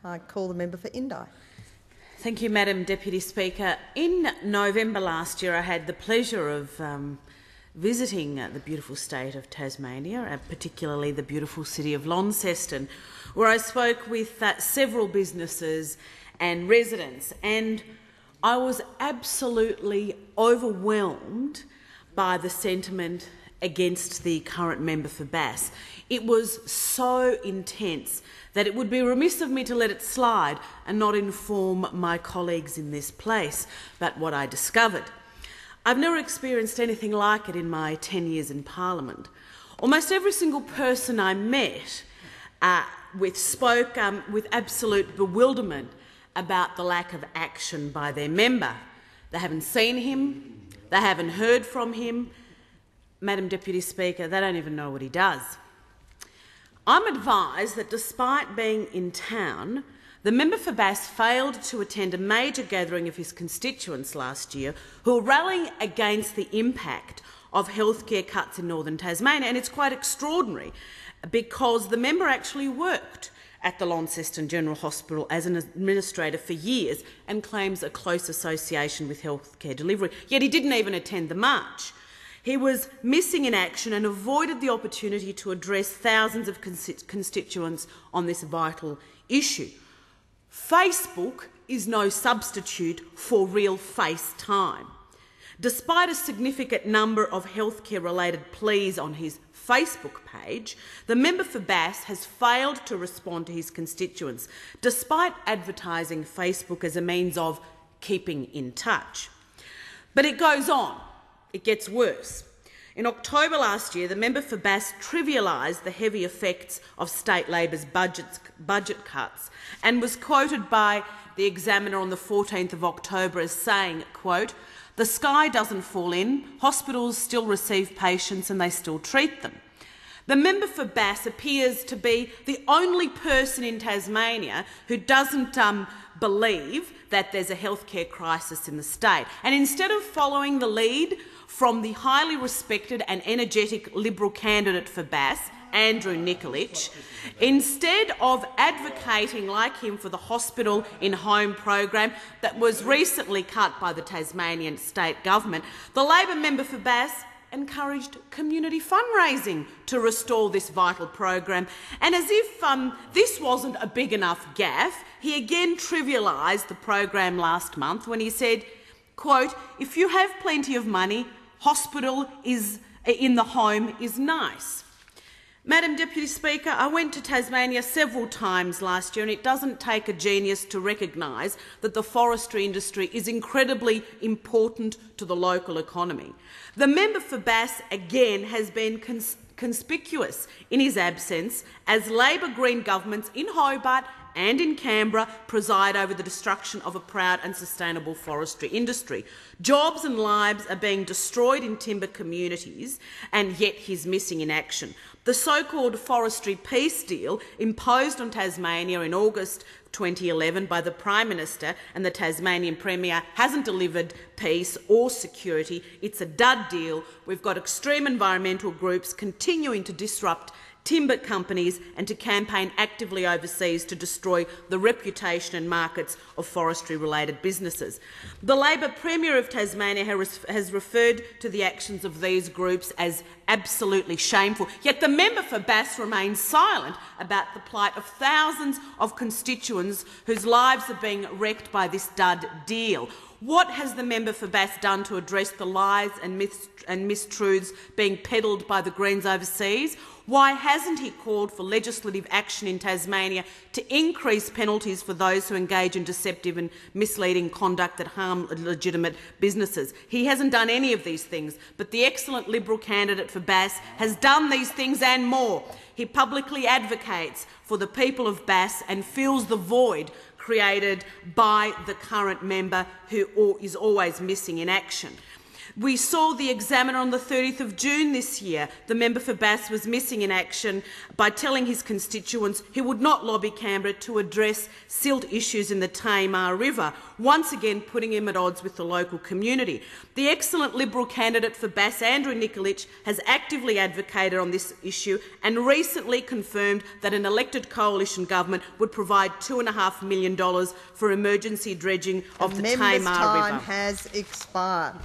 I call the member for Indi. Thank you, Madam Deputy Speaker. In November last year, I had the pleasure of visiting the beautiful state of Tasmania, and particularly the beautiful city of Launceston, where I spoke with several businesses and residents, and I was absolutely overwhelmed by the sentiment against the current member for Bass. It was so intense that it would be remiss of me to let it slide and not inform my colleagues in this place about what I discovered. I've never experienced anything like it in my 10 years in Parliament. Almost every single person I met spoke with absolute bewilderment about the lack of action by their member. They haven't seen him, they haven't heard from him. Madam Deputy Speaker, they don't even know what he does. I'm advised that despite being in town, the member for Bass failed to attend a major gathering of his constituents last year who are rallying against the impact of healthcare cuts in northern Tasmania, and it's quite extraordinary because the member actually worked at the Launceston General Hospital as an administrator for years and claims a close association with healthcare delivery, yet he didn't even attend the march. He was missing in action and avoided the opportunity to address thousands of constituents on this vital issue. Facebook is no substitute for real face time. Despite a significant number of healthcare-related pleas on his Facebook page, the member for Bass has failed to respond to his constituents, despite advertising Facebook as a means of keeping in touch. But it goes on. It gets worse. In October last year, the member for Bass trivialised the heavy effects of state Labor's budget cuts and was quoted by the Examiner on the 14th of October as saying, quote, "The sky doesn't fall in, hospitals still receive patients and they still treat them." The member for Bass appears to be the only person in Tasmania who doesn't believe that there's a healthcare crisis in the state. And instead of following the lead from the highly respected and energetic Liberal candidate for Bass, Andrew Nikolic, instead of advocating like him for the hospital in home program that was recently cut by the Tasmanian state government, the Labor member for Bass encouraged community fundraising to restore this vital program. And as if this wasn't a big enough gaffe, he again trivialised the program last month when he said, quote, "If you have plenty of money, hospital in the home is nice." Madam Deputy Speaker, I went to Tasmania several times last year, and it doesn't take a genius to recognise that the forestry industry is incredibly important to the local economy. The member for Bass, again, has been conspicuous in his absence as Labor Green governments in Hobart and in Canberra preside over the destruction of a proud and sustainable forestry industry. Jobs and lives are being destroyed in timber communities, and yet he's missing in action. The so-called forestry peace deal imposed on Tasmania in August 2011 by the Prime Minister and the Tasmanian Premier hasn't delivered peace or security. It's a dud deal. We've got extreme environmental groups continuing to disrupt timber companies and to campaign actively overseas to destroy the reputation and markets of forestry-related businesses. The Labor Premier of Tasmania has referred to the actions of these groups as absolutely shameful, yet the member for Bass remains silent about the plight of thousands of constituents whose lives are being wrecked by this dud deal. What has the member for Bass done to address the lies and mistruths being peddled by the Greens overseas? Why hasn't he called for legislative action in Tasmania to increase penalties for those who engage in deceptive and misleading conduct that harm legitimate businesses? He hasn't done any of these things, but the excellent Liberal candidate for Bass has done these things and more. He publicly advocates for the people of Bass and fills the void created by the current member who is always missing in action. We saw the Examiner on the 30th of June this year. The member for Bass was missing in action by telling his constituents he would not lobby Canberra to address silt issues in the Tamar River, once again putting him at odds with the local community. The excellent Liberal candidate for Bass, Andrew Nikolic, has actively advocated on this issue and recently confirmed that an elected coalition government would provide $2.5 million for emergency dredging of the Tamar River. Time has expired.